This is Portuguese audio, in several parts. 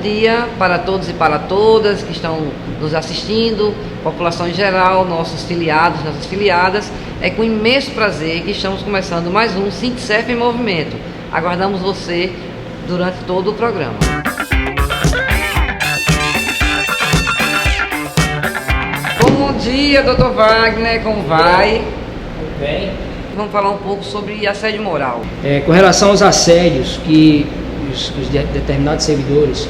dia para todos e para todas que estão nos assistindo, população em geral, nossos filiados, nossas filiadas. É com imenso prazer que estamos começando mais um Sintcef em Movimento. Aguardamos você durante todo o programa. Bom dia, doutor Wagner, como vai? Muito bem. Vamos falar um pouco sobre assédio moral. Com relação aos assédios que os determinados servidores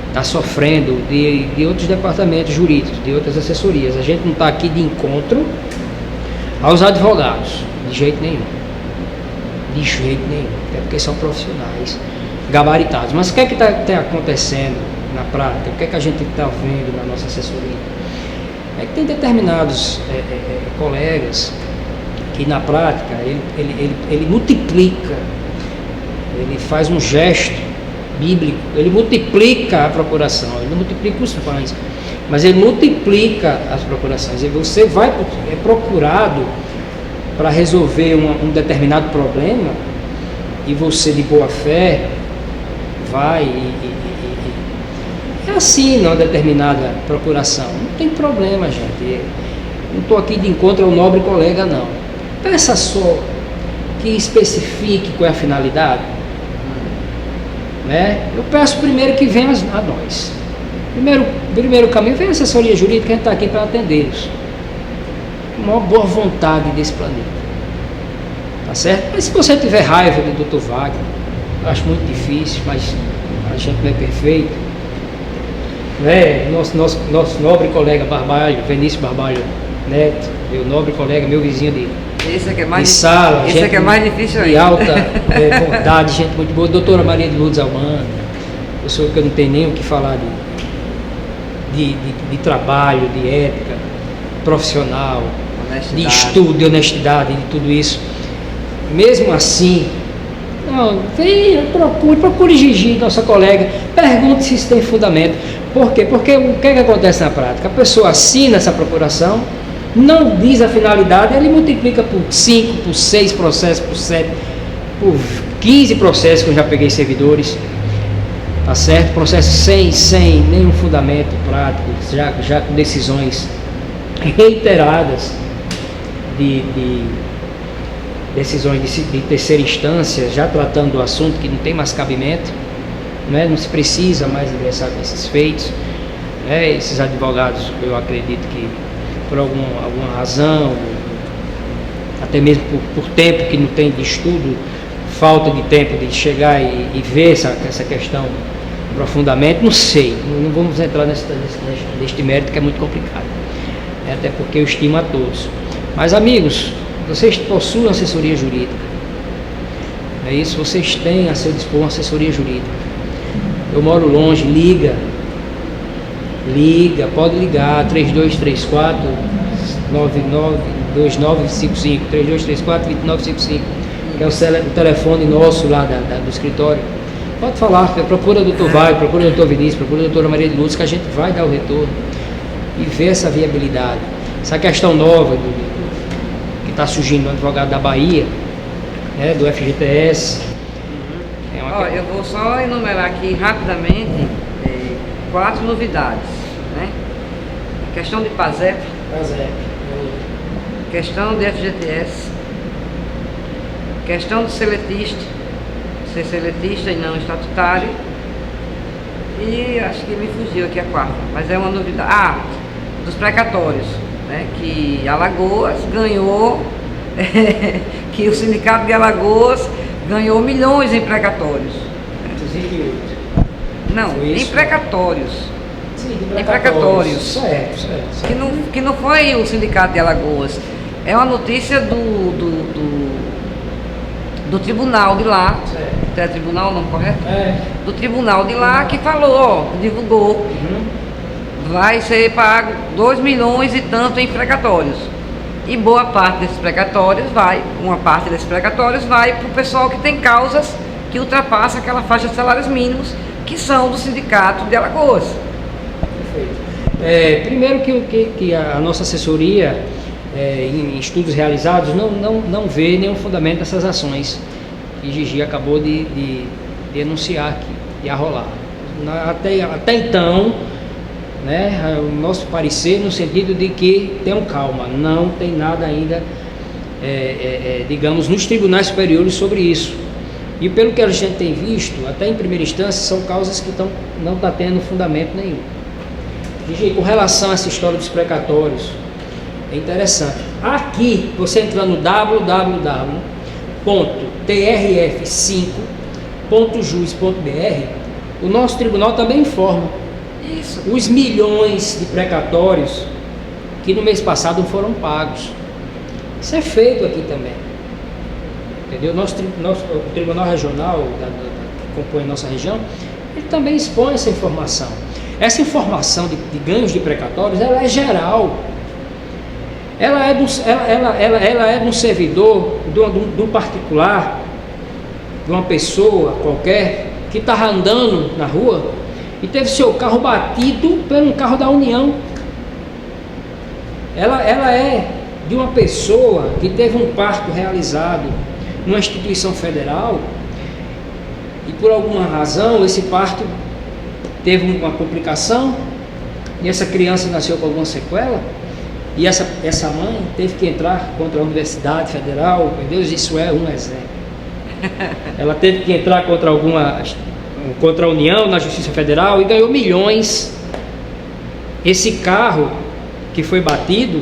estão sofrendo de outros departamentos jurídicos, de outras assessorias, a gente não está aqui de encontro aos advogados, de jeito nenhum. De jeito nenhum, até porque são profissionais gabaritados. Mas o que é que está acontecendo na prática? O que é que a gente está vendo na nossa assessoria? É que tem determinados colegas que na prática ele multiplica, ele faz um gesto bíblico, ele multiplica a procuração, ele não multiplica os pães, mas ele multiplica as procurações. E você é procurado para resolver um determinado problema, e você de boa fé vai assina uma determinada procuração. Não tem problema, gente. Não estou aqui de encontro ao nobre colega, não. Peça só que especifique qual é a finalidade. Né? Eu peço primeiro que venha a nós. Primeiro caminho, vem a assessoria jurídica, a gente está aqui para atendê-los. Com a maior boa vontade desse planeta. Tá certo? Mas se você tiver raiva do Dr. Wagner, eu acho muito difícil, mas a gente não é perfeito. Né? Nosso nobre colega Barbalho, Vinícius Barbalho Neto, meu nobre colega, meu vizinho esse aqui é mais, de sala, esse aqui é mais difícil ainda. De alta vontade, gente muito boa. Doutora Maria de Lourdes Almano, pessoa que eu não tenho nem o que falar de trabalho, de ética profissional, de estudo, de honestidade, de tudo isso. Mesmo assim, não, venha, procure Gigi, nossa colega, pergunte se isso tem fundamento. Por quê? Porque o que acontece na prática? A pessoa assina essa procuração, não diz a finalidade, ele multiplica por 5, por 6 processos, por 7, por 15 processos que eu já peguei servidores, tá certo? Processos sem nenhum fundamento prático, já com decisões reiteradas de decisões de terceira instância, já tratando do assunto que não tem mais cabimento, né? Não se precisa mais ingressar nesses feitos, né? Esses advogados, eu acredito que por alguma razão, até mesmo por tempo que não tem de estudo, falta de tempo de chegar e ver essa questão profundamente, não sei, não vamos entrar neste mérito que é muito complicado, até porque eu estimo a todos. Mas amigos, vocês possuem assessoria jurídica, é isso, vocês têm a seu dispor uma assessoria jurídica. Eu moro longe, liga, pode ligar, 3234 2955, 3234 2955, que é o telefone nosso lá do escritório. Pode falar, procura o Dr. Vai, procura o Dr. Vinícius, procura a doutora Maria de Lourdes, que a gente vai dar o retorno e ver essa viabilidade. Essa questão nova que está surgindo no advogado da Bahia, né, do FGTS. Eu vou só enumerar aqui rapidamente 4 novidades, né? Questão de PASEP, questão de FGTS, questão de seletista, ser seletista e não estatutário, e acho que me fugiu aqui a 4, mas é uma novidade. Dos precatórios, né? Que Alagoas ganhou, que o Sindicato de Alagoas ganhou milhões em precatórios. 208. Não, em precatórios. Sim, em precatórios. Certo. Que não foi o Sindicato de Alagoas. É uma notícia do tribunal de lá. Certo. É tribunal o nome correto? Do tribunal de lá que falou, divulgou. Vai ser pago 2 milhões e tanto em precatórios. E boa parte desses precatórios uma parte desses precatórios vai para o pessoal que tem causas que ultrapassam aquela faixa de salários mínimos, que são do Sindicato de Alagoas. Perfeito. Primeiro que a nossa assessoria, em estudos realizados, não vê nenhum fundamento dessas ações que Gigi acabou de anunciar aqui, de arrolar. até então, né, o nosso parecer no sentido de que tenham calma, não tem nada ainda, digamos, nos tribunais superiores sobre isso. E pelo que a gente tem visto, até em primeira instância, são causas que não está tendo fundamento nenhum. E com relação a essa história dos precatórios, é interessante. Aqui, você entra no www.trf5.jus.br, o nosso tribunal também informa Isso. os milhões de precatórios que no mês passado foram pagos. Isso é feito aqui também. Entendeu? O Tribunal Regional que compõe a nossa região, ele também expõe essa informação. Essa informação de ganhos de precatórios, ela é geral. Ela é de um servidor, de um particular, de uma pessoa qualquer, que estava andando na rua e teve seu carro batido por um carro da União. Ela é de uma pessoa que teve um parto realizado numa instituição federal e por alguma razão esse parto teve uma complicação e essa criança nasceu com alguma sequela e essa mãe teve que entrar contra a Universidade Federal. Meu Deus, isso é um exemplo. Ela teve que entrar contra a União na Justiça Federal e ganhou milhões. Esse carro que foi batido,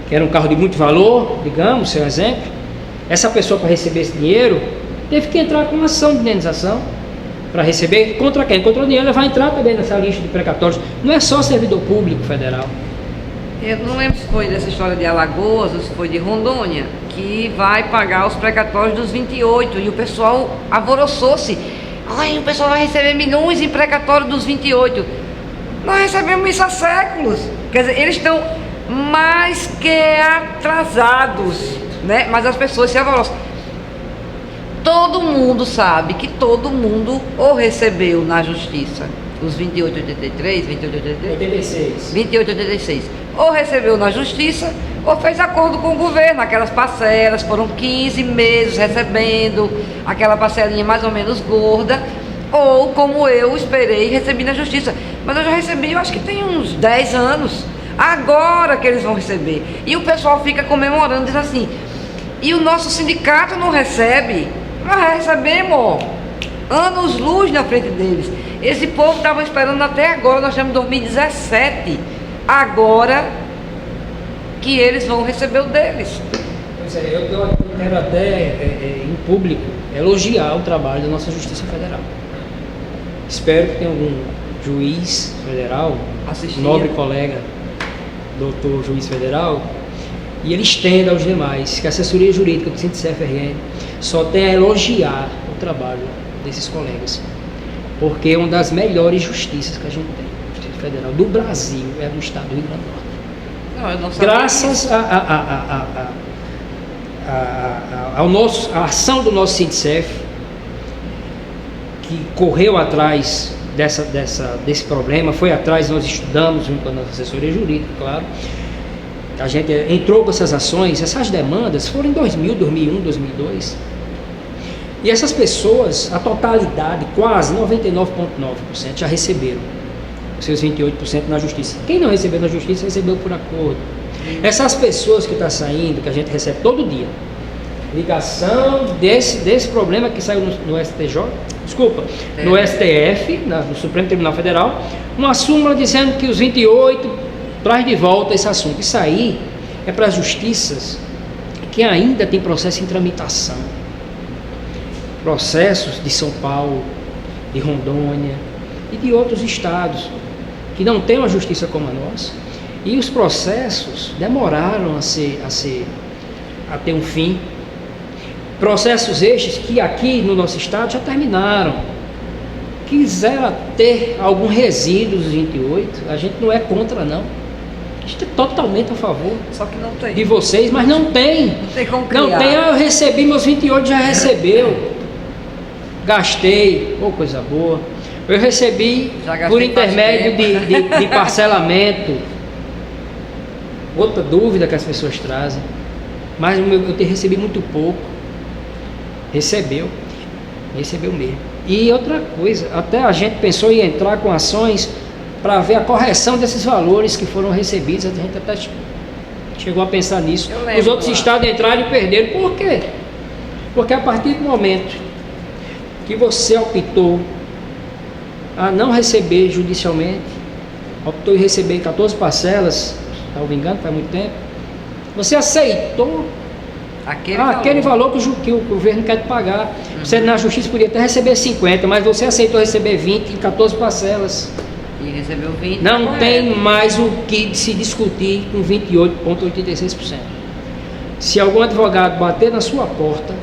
que era um carro de muito valor, digamos, seu exemplo, essa pessoa, para receber esse dinheiro, teve que entrar com uma ação de indenização para receber. Contra quem? Contra a União. Ela vai entrar também nessa lista de precatórios. Não é só servidor público federal. Eu não lembro se foi dessa história de Alagoas ou se foi de Rondônia, que vai pagar os precatórios dos 28 e o pessoal alvoroçou-se. Ai, o pessoal vai receber milhões em precatório dos 28. Nós recebemos isso há séculos. Quer dizer, eles estão mais que atrasados, né? Mas as pessoas se alvoroçam. Todo mundo sabe que todo mundo ou recebeu na justiça os 28,83, 28,86, 28,86, ou recebeu na justiça ou fez acordo com o governo, aquelas parcelas, foram 15 meses recebendo aquela parcelinha mais ou menos gorda, ou como eu esperei, recebi na justiça. Mas eu já recebi, eu acho que tem uns 10 anos, agora que eles vão receber. E o pessoal fica comemorando, diz assim, e o nosso sindicato não recebe? Nós recebemos anos-luz na frente deles. Esse povo estava esperando até agora, nós estamos em 2017, agora que eles vão receber o deles. Pois é, eu quero até em público elogiar o trabalho da nossa Justiça Federal. Espero que tenha algum juiz federal, nobre colega, doutor juiz federal, e ele estenda aos demais que a assessoria jurídica do SINDICEF-RN só tem a elogiar o trabalho desses colegas, porque é uma das melhores justiças que a gente tem, Justiça Federal do Brasil, é do estado do Rio Grande do Norte. Não, eu não sabia. Graças à ação do nosso SINDICEF, que correu atrás desse problema, foi atrás, nós estudamos junto com a nossa assessoria jurídica, claro. A gente entrou com essas ações, essas demandas foram em 2000, 2001, 2002. E essas pessoas, a totalidade, quase 99,9% já receberam os seus 28% na justiça. Quem não recebeu na justiça, recebeu por acordo. Essas pessoas que estão saindo, que a gente recebe todo dia, ligação desse problema que saiu no STJ, no STF, no Supremo Tribunal Federal, uma súmula dizendo que os 28 traz de volta esse assunto. Isso aí é para as justiças que ainda tem processo em tramitação. Processos de São Paulo, de Rondônia e de outros estados que não tem uma justiça como a nossa. E os processos demoraram a ter um fim. Processos estes que aqui no nosso estado já terminaram. Quiseram ter algum resíduo dos 28, a gente não é contra, não. A gente é totalmente a favor. Só que não tem. De vocês, mas não tem. Não tem como criar. Não tem, eu recebi meus 28, já recebeu. Gastei, coisa boa. Eu recebi por intermédio de parcelamento. Outra dúvida que as pessoas trazem. Mas eu recebi muito pouco. Recebeu mesmo. E outra coisa, até a gente pensou em entrar com ações para ver a correção desses valores que foram recebidos. A gente até chegou a pensar nisso. Os outros estados entraram e perderam. Por quê? Porque a partir do momento que você optou a não receber judicialmente, optou em receber 14 parcelas, salvo engano, faz muito tempo, você aceitou aquele valor que o governo quer te pagar. Você na justiça podia até receber 50, mas você aceitou receber 20 em 14 parcelas. E recebeu 20. Não tem mais o que se discutir com 28,86%. Se algum advogado bater na sua porta,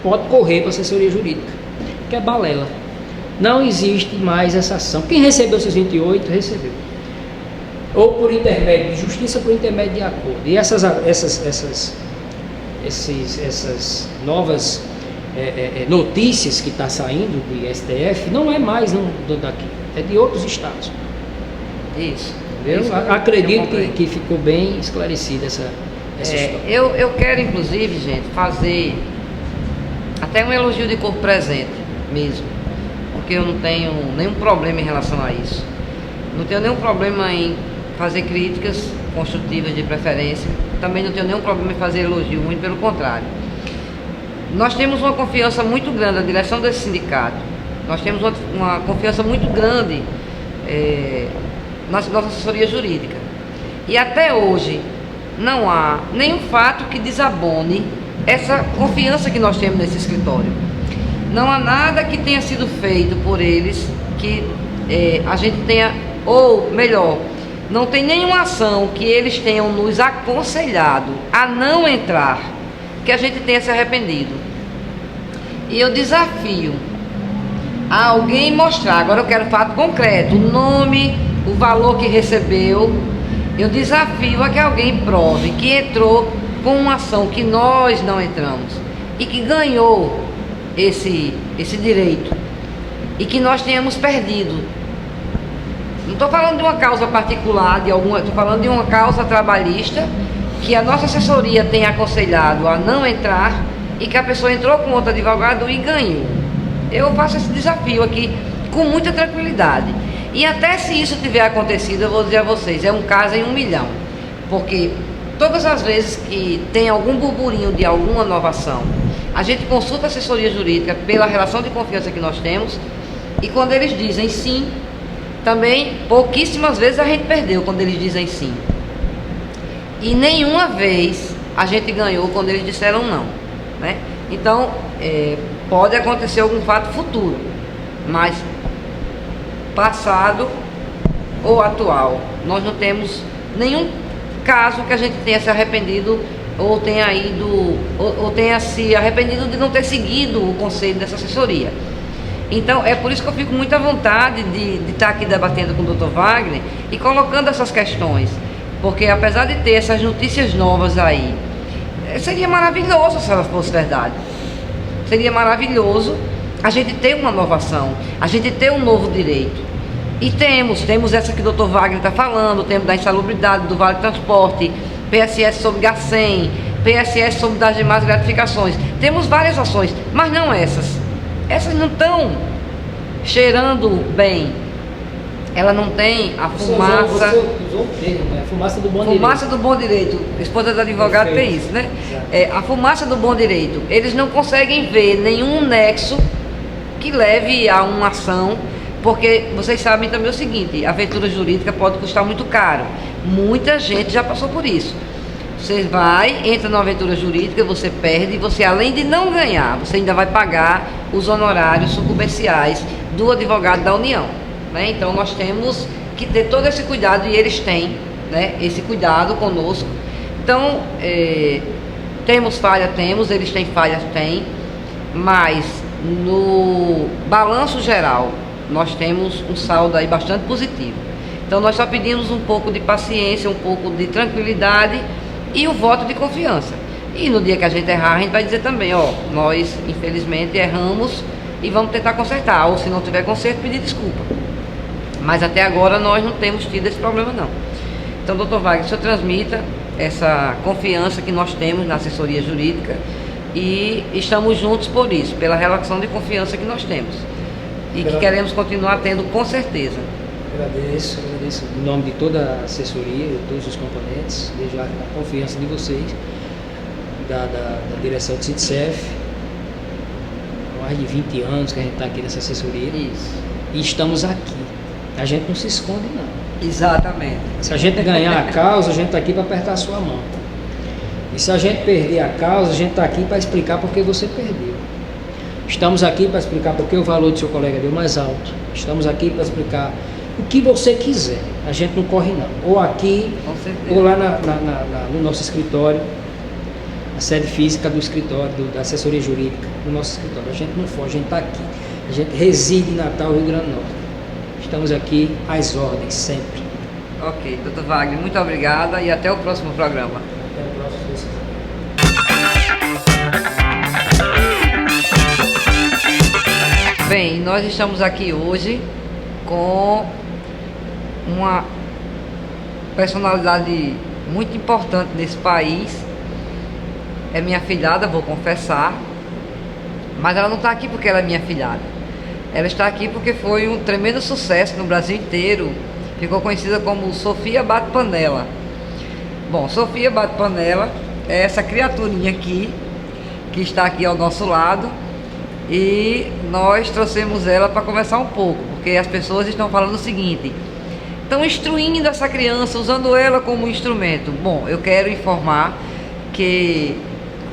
pode correr para a assessoria jurídica, que é balela. Não existe mais essa ação. Quem recebeu seus 28, recebeu. Ou por intermédio de justiça, ou por intermédio de acordo. E essas novas notícias que está saindo do STF, não é mais daqui, é de outros estados. Isso. Acredito que ficou bem esclarecida essa história. Eu quero, inclusive, gente, fazer até um elogio de corpo presente mesmo, porque eu não tenho nenhum problema em relação a isso. Não tenho nenhum problema em fazer críticas construtivas de preferência. Também não tenho nenhum problema em fazer elogio, muito pelo contrário. Nós temos uma confiança muito grande na direção desse sindicato. Nós temos uma confiança muito grande na nossa assessoria jurídica. E até hoje não há nenhum fato que desabone essa confiança que nós temos nesse escritório. Não há nada que tenha sido feito por eles que a gente tenha, ou melhor, não tem nenhuma ação que eles tenham nos aconselhado a não entrar, que a gente tenha se arrependido. E eu desafio a alguém mostrar, agora eu quero fato concreto, o nome, o valor que recebeu. Eu desafio a que alguém prove que entrou com uma ação que nós não entramos e que ganhou esse direito e que nós tenhamos perdido. Não estou falando de uma causa particular, estou falando de uma causa trabalhista que a nossa assessoria tem aconselhado a não entrar e que a pessoa entrou com outro advogado e ganhou. Eu faço esse desafio aqui com muita tranquilidade. E até se isso tiver acontecido, eu vou dizer a vocês, é um caso em 1 milhão. Porque todas as vezes que tem algum burburinho de alguma inovação, a gente consulta a assessoria jurídica pela relação de confiança que nós temos, e quando eles dizem sim, também pouquíssimas vezes a gente perdeu quando eles dizem sim. E nenhuma vez a gente ganhou quando eles disseram não, né? Então, pode acontecer algum fato futuro, mas passado ou atual, nós não temos nenhum caso que a gente tenha se arrependido ou tenha ido, ou tenha se arrependido de não ter seguido o conselho dessa assessoria. Então, é por isso que eu fico muito à vontade de estar aqui debatendo com o Dr. Wagner e colocando essas questões, porque apesar de ter essas notícias novas aí, seria maravilhoso se ela fosse verdade. Seria maravilhoso a gente ter uma inovação, a gente ter um novo direito. E temos essa que o Dr. Wagner está falando, temos da insalubridade, do Vale Transporte, PSS sobre GACEM, PSS sobre das demais gratificações. Temos várias ações, mas não essas. Essas não estão cheirando bem. Ela não tem a fumaça. Você usou o termo, né? A fumaça do bom direito. Fumaça do bom direito. A esposa do advogado tem isso, né? A fumaça do bom direito. Eles não conseguem ver nenhum nexo que leve a uma ação, porque vocês sabem também o seguinte: a aventura jurídica pode custar muito caro. Muita gente já passou por isso. Você entra numa aventura jurídica, você perde, e você, além de não ganhar, você ainda vai pagar os honorários sucumbenciais do advogado da União, né? Então nós temos que ter todo esse cuidado, e eles têm, né, esse cuidado conosco. Então, temos falha, eles têm falhas, mas no balanço geral nós temos um saldo aí bastante positivo. Então nós só pedimos um pouco de paciência, um pouco de tranquilidade e o voto de confiança. E no dia que a gente errar, a gente vai dizer também, nós infelizmente erramos e vamos tentar consertar, ou se não tiver conserto, pedir desculpa. Mas até agora nós não temos tido esse problema não. Então, Dr. Wagner, o senhor transmita essa confiança que nós temos na assessoria jurídica e estamos juntos por isso, pela relação de confiança que nós temos e que queremos continuar tendo com certeza. Agradeço em nome de toda a assessoria, de todos os componentes, desde a confiança de vocês, da direção do Sintcef. Mais de 20 anos que a gente está aqui nessa assessoria. Isso. E estamos aqui. A gente não se esconde, não. Exatamente. Se a gente ganhar a causa, a gente está aqui para apertar a sua mão. E se a gente perder a causa, a gente está aqui para explicar por que você perdeu. Estamos aqui para explicar por que o valor do seu colega deu mais alto. Estamos aqui para explicar o que você quiser. A gente não corre, não. Ou aqui, ou lá no nosso escritório, a sede física do escritório, da assessoria jurídica, do nosso escritório. A gente não foge, a gente está aqui. A gente reside em Natal, Rio Grande do Norte. Estamos aqui às ordens, sempre. Ok, doutor Wagner, muito obrigada e até o próximo programa. Até o próximo. Bem, nós estamos aqui hoje com uma personalidade muito importante nesse país. É minha afilhada, vou confessar, mas ela não está aqui porque ela é minha afilhada. Ela está aqui porque foi um tremendo sucesso no Brasil inteiro. Ficou conhecida como Sofia Bate Panela. Bom, Sofia Bate Panela é essa criaturinha aqui, que está aqui ao nosso lado, e nós trouxemos ela para conversar um pouco, porque as pessoas estão falando o seguinte: estão instruindo essa criança, usando ela como instrumento. Bom, eu quero informar que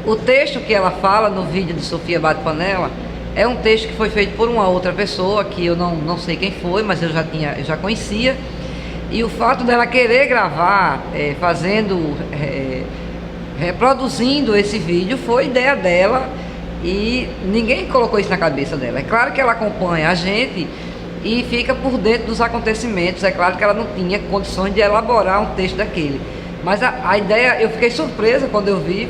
o texto que ela fala no vídeo de Sofia Bate Panela é um texto que foi feito por uma outra pessoa, que eu não sei quem foi, mas eu já conhecia. E o fato dela querer gravar, reproduzindo esse vídeo, foi ideia dela e ninguém colocou isso na cabeça dela. É claro que ela acompanha a gente e fica por dentro dos acontecimentos. É claro que ela não tinha condições de elaborar um texto daquele. Mas a ideia, eu fiquei surpresa quando eu vi,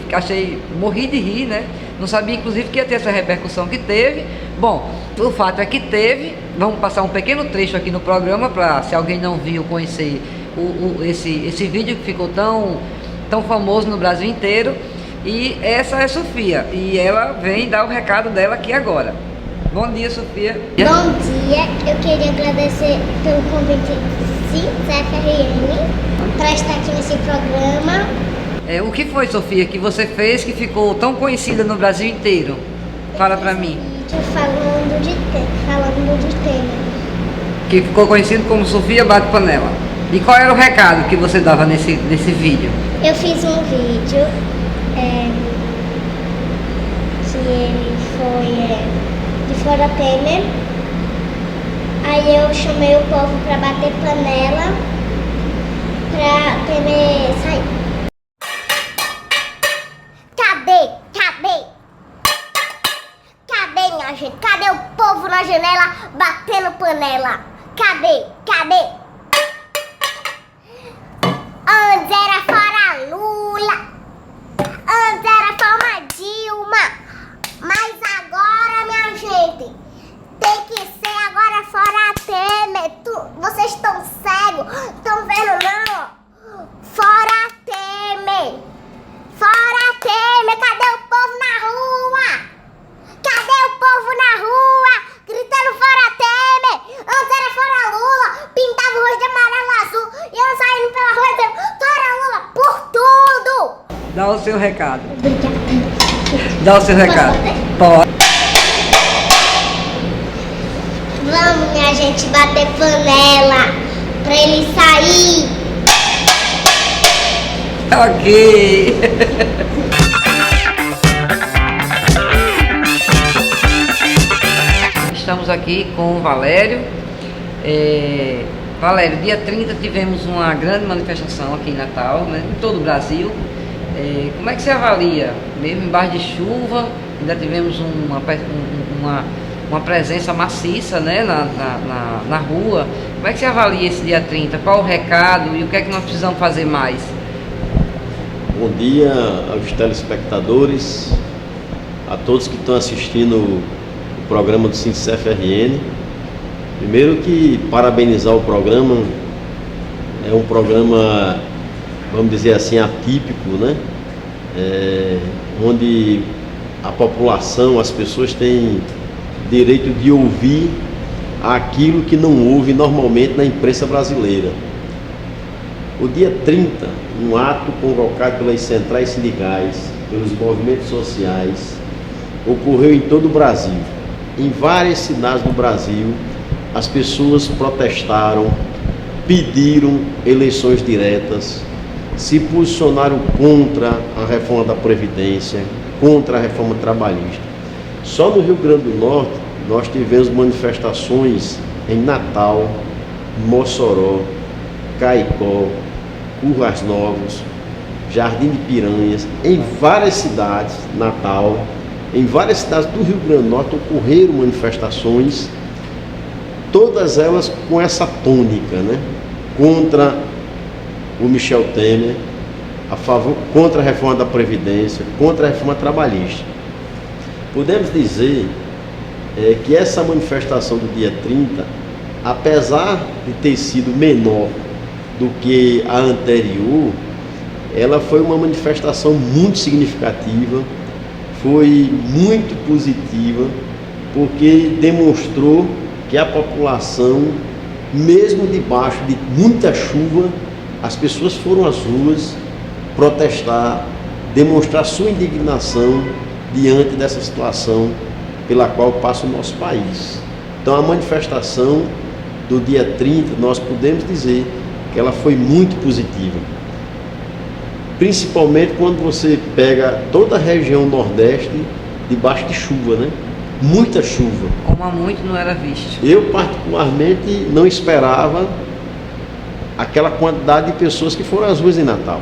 morri de rir, né? Não sabia, inclusive, que ia ter essa repercussão que teve. Bom, o fato é que teve. Vamos passar um pequeno trecho aqui no programa para, se alguém não viu, conhecer esse vídeo que ficou tão famoso no Brasil inteiro. E essa é a Sofia, e ela vem dar o recado dela aqui agora. Bom dia, Sofia. Bom dia, eu queria agradecer pelo convite CFRN para estar aqui nesse programa. O que foi, Sofia, que você fez que ficou tão conhecida no Brasil inteiro? Fala pra mim. Falando de tema. Que ficou conhecido como Sofia Bate Panela. E qual era o recado que você dava nesse vídeo? Eu fiz um vídeo que ele foi de Fora Temer. Aí eu chamei o povo para bater panela para Temer sair. Cadê, minha gente? Cadê o povo na janela batendo panela? Cadê? Antes era fora Lula, antes era fora Dilma, mas agora, minha gente, tem que ser agora fora Temer. Vocês estão cegos? Estão vendo não? Fora Temer! Fora Temer! Cadê o povo na rua? Cadê o povo na rua? Gritando fora Temer! Antes era fora Lula, pintava o rosto de amarelo azul e eu saindo pela rua dizendo fora Lula por tudo! Dá o seu recado. Obrigada. Dá o seu recado. Pode. Vamos, minha gente, bater panela pra ele sair. Ok. Estamos aqui com o Valério. Valério, dia 30 tivemos uma grande manifestação aqui em Natal, né, em todo o Brasil. Como é que você avalia? Mesmo embaixo de chuva, ainda tivemos uma presença maciça, né, na rua. Como é que você avalia esse dia 30? Qual o recado e o que é que nós precisamos fazer mais? Bom dia aos telespectadores, a todos que estão assistindo o programa do Sintcef-RN. Primeiro que parabenizar o programa, é um programa, vamos dizer assim, atípico, né? Onde a população, as pessoas têm direito de ouvir aquilo que não ouve normalmente na imprensa brasileira. O dia 30, um ato convocado pelas centrais sindicais, pelos movimentos sociais, ocorreu em todo o Brasil. Em várias cidades do Brasil, as pessoas protestaram, pediram eleições diretas, se posicionaram contra a reforma da Previdência, contra a reforma trabalhista. Só no Rio Grande do Norte, nós tivemos manifestações em Natal, Mossoró, Caicó, Currais Novos, Jardim de Piranhas, em várias cidades, Natal, em várias cidades do Rio Grande do Norte ocorreram manifestações, todas elas com essa tônica, né? Contra o Michel Temer, contra a reforma da Previdência, contra a reforma trabalhista. Podemos dizer que essa manifestação do dia 30, apesar de ter sido menor do que a anterior, ela foi uma manifestação muito significativa, foi muito positiva, porque demonstrou que a população, mesmo debaixo de muita chuva, as pessoas foram às ruas protestar, demonstrar sua indignação diante dessa situação pela qual passa o nosso país. Então a manifestação do dia 30, nós podemos dizer que ela foi muito positiva. Principalmente quando você pega toda a região Nordeste debaixo de chuva, né? Muita chuva. Como há muito não era visto. Eu particularmente não esperava aquela quantidade de pessoas que foram às ruas em Natal.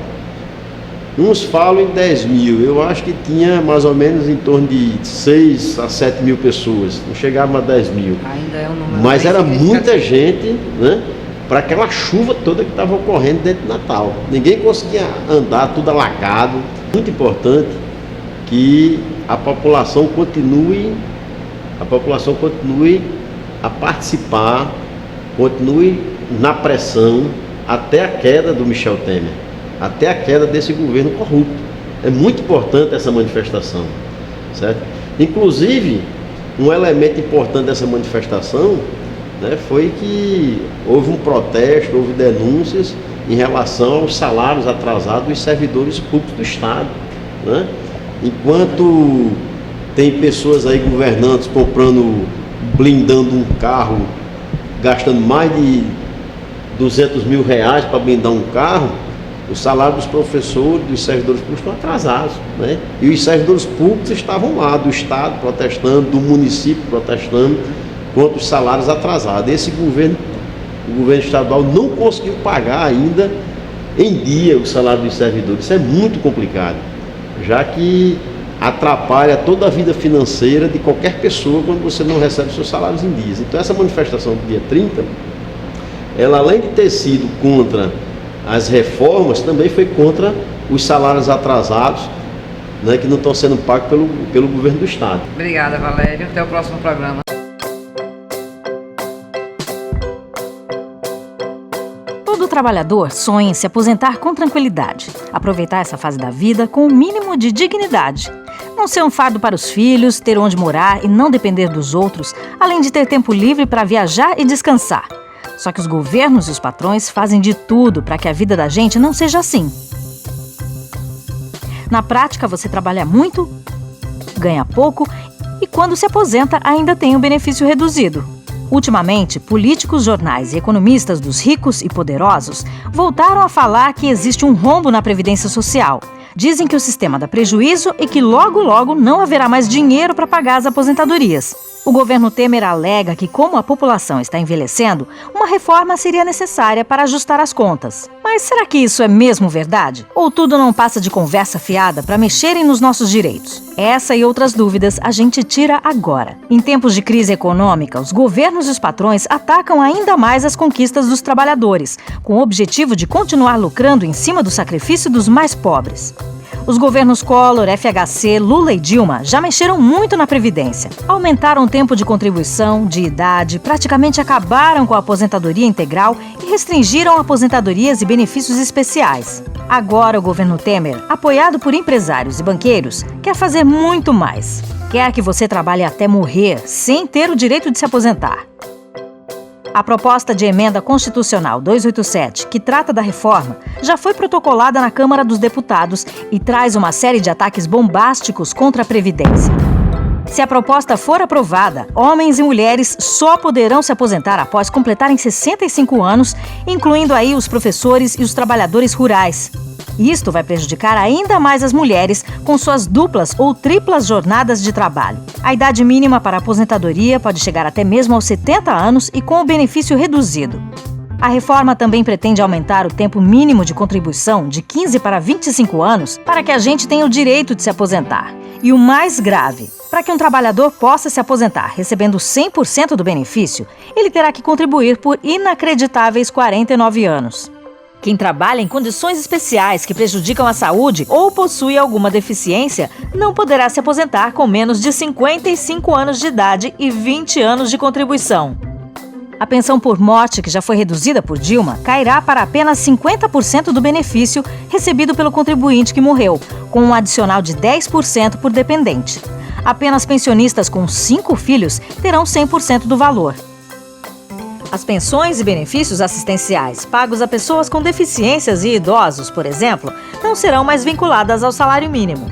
Uns falam em 10 mil, eu acho que tinha mais ou menos em torno de 6 a 7 mil pessoas, não chegava a 10 mil. Ainda é um número. Mas era muita gente, né? Para aquela chuva toda que estava ocorrendo dentro de Natal. Ninguém conseguia andar, tudo alagado. Muito importante que a população continue a participar, continue na pressão até a queda do Michel Temer, até a queda desse governo corrupto. É muito importante essa manifestação, certo? Inclusive, um elemento importante dessa manifestação, né, foi que houve um protesto, houve denúncias em relação aos salários atrasados dos servidores públicos do Estado, né? Enquanto tem pessoas aí, governantes, blindando um carro, gastando mais de 200 mil reais para blindar um carro, o salário dos professores, dos servidores públicos estão atrasados, né? E os servidores públicos estavam lá, do Estado protestando, do município protestando contra os salários atrasados. Esse governo, o governo estadual, não conseguiu pagar ainda em dia o salário dos servidores. Isso é muito complicado, já que atrapalha toda a vida financeira de qualquer pessoa quando você não recebe seus salários em dias. Então essa manifestação do dia 30, ela além de ter sido contra as reformas, também foi contra os salários atrasados, né, que não estão sendo pagos pelo governo do Estado. Obrigada, Valério. Até o próximo programa. Todo trabalhador sonha em se aposentar com tranquilidade, aproveitar essa fase da vida com o mínimo de dignidade. Não ser um fardo para os filhos, ter onde morar e não depender dos outros, além de ter tempo livre para viajar e descansar. Só que os governos e os patrões fazem de tudo para que a vida da gente não seja assim. Na prática, você trabalha muito, ganha pouco e quando se aposenta ainda tem um benefício reduzido. Ultimamente, políticos, jornais e economistas dos ricos e poderosos voltaram a falar que existe um rombo na Previdência Social. Dizem que o sistema dá prejuízo e que logo, logo não haverá mais dinheiro para pagar as aposentadorias. O governo Temer alega que, como a população está envelhecendo, uma reforma seria necessária para ajustar as contas. Mas será que isso é mesmo verdade? Ou tudo não passa de conversa fiada para mexerem nos nossos direitos? Essa e outras dúvidas a gente tira agora. Em tempos de crise econômica, os governos e os patrões atacam ainda mais as conquistas dos trabalhadores, com o objetivo de continuar lucrando em cima do sacrifício dos mais pobres. Os governos Collor, FHC, Lula e Dilma já mexeram muito na Previdência. Aumentaram o tempo de contribuição, de idade, praticamente acabaram com a aposentadoria integral e restringiram aposentadorias e benefícios especiais. Agora o governo Temer, apoiado por empresários e banqueiros, quer fazer muito mais. Quer que você trabalhe até morrer, sem ter o direito de se aposentar. A proposta de emenda constitucional 287, que trata da reforma, já foi protocolada na Câmara dos Deputados e traz uma série de ataques bombásticos contra a Previdência. Se a proposta for aprovada, homens e mulheres só poderão se aposentar após completarem 65 anos, incluindo aí os professores e os trabalhadores rurais. Isto vai prejudicar ainda mais as mulheres com suas duplas ou triplas jornadas de trabalho. A idade mínima para a aposentadoria pode chegar até mesmo aos 70 anos e com o benefício reduzido. A reforma também pretende aumentar o tempo mínimo de contribuição de 15 para 25 anos para que a gente tenha o direito de se aposentar. E o mais grave, para que um trabalhador possa se aposentar recebendo 100% do benefício, ele terá que contribuir por inacreditáveis 49 anos. Quem trabalha em condições especiais que prejudicam a saúde ou possui alguma deficiência não poderá se aposentar com menos de 55 anos de idade e 20 anos de contribuição. A pensão por morte, que já foi reduzida por Dilma, cairá para apenas 50% do benefício recebido pelo contribuinte que morreu, com um adicional de 10% por dependente. Apenas pensionistas com 5 filhos terão 100% do valor. As pensões e benefícios assistenciais pagos a pessoas com deficiências e idosos, por exemplo, não serão mais vinculadas ao salário mínimo.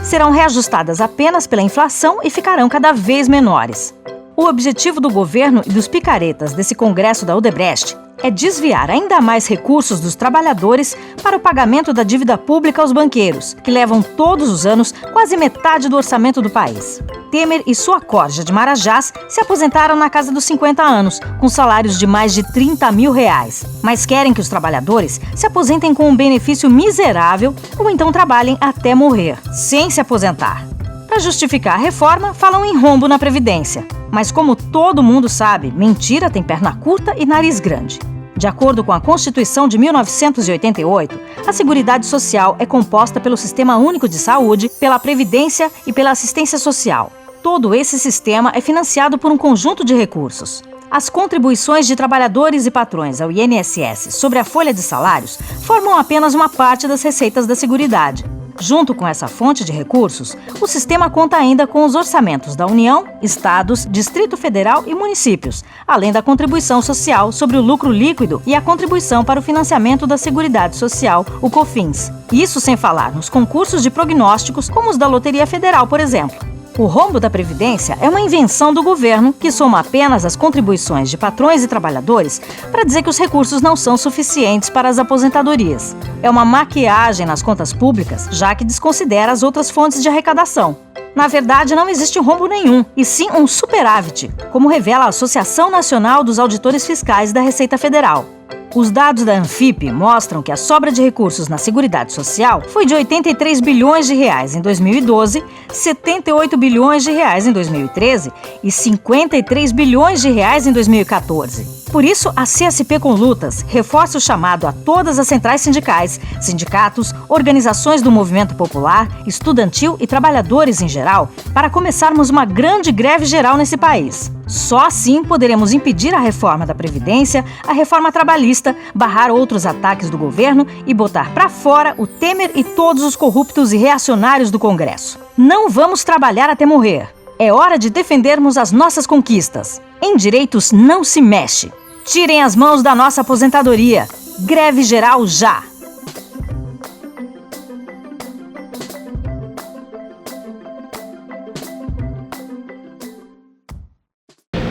Serão reajustadas apenas pela inflação e ficarão cada vez menores. O objetivo do governo e dos picaretas desse congresso da Odebrecht é desviar ainda mais recursos dos trabalhadores para o pagamento da dívida pública aos banqueiros, que levam todos os anos quase metade do orçamento do país. Temer e sua corja de marajás se aposentaram na casa dos 50 anos, com salários de mais de 30 mil reais. Mas querem que os trabalhadores se aposentem com um benefício miserável ou então trabalhem até morrer, sem se aposentar. Para justificar a reforma, falam em rombo na Previdência. Mas como todo mundo sabe, mentira tem perna curta e nariz grande. De acordo com a Constituição de 1988, a Seguridade Social é composta pelo Sistema Único de Saúde, pela Previdência e pela Assistência Social. Todo esse sistema é financiado por um conjunto de recursos. As contribuições de trabalhadores e patrões ao INSS sobre a folha de salários formam apenas uma parte das receitas da Seguridade. Junto com essa fonte de recursos, o sistema conta ainda com os orçamentos da União, Estados, Distrito Federal e municípios, além da contribuição social sobre o lucro líquido e a contribuição para o financiamento da Seguridade Social, o COFINS. Isso sem falar nos concursos de prognósticos, como os da Loteria Federal, por exemplo. O rombo da Previdência é uma invenção do governo que soma apenas as contribuições de patrões e trabalhadores para dizer que os recursos não são suficientes para as aposentadorias. É uma maquiagem nas contas públicas, já que desconsidera as outras fontes de arrecadação. Na verdade, não existe rombo nenhum, e sim um superávit, como revela a Associação Nacional dos Auditores Fiscais da Receita Federal. Os dados da Anfip mostram que a sobra de recursos na Seguridade Social foi de 83 bilhões de reais em 2012, 78 bilhões de reais em 2013 e 53 bilhões de reais em 2014. Por isso, a CSP com Lutas reforça o chamado a todas as centrais sindicais, sindicatos, organizações do movimento popular, estudantil e trabalhadores em geral, para começarmos uma grande greve geral nesse país. Só assim poderemos impedir a reforma da Previdência, a reforma trabalhista, barrar outros ataques do governo e botar para fora o Temer e todos os corruptos e reacionários do Congresso. Não vamos trabalhar até morrer. É hora de defendermos as nossas conquistas. Em direitos não se mexe. Tirem as mãos da nossa aposentadoria. Greve geral já!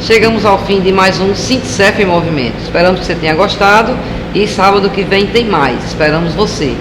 Chegamos ao fim de mais um Sintecef em Movimento. Esperamos que você tenha gostado e sábado que vem tem mais. Esperamos você.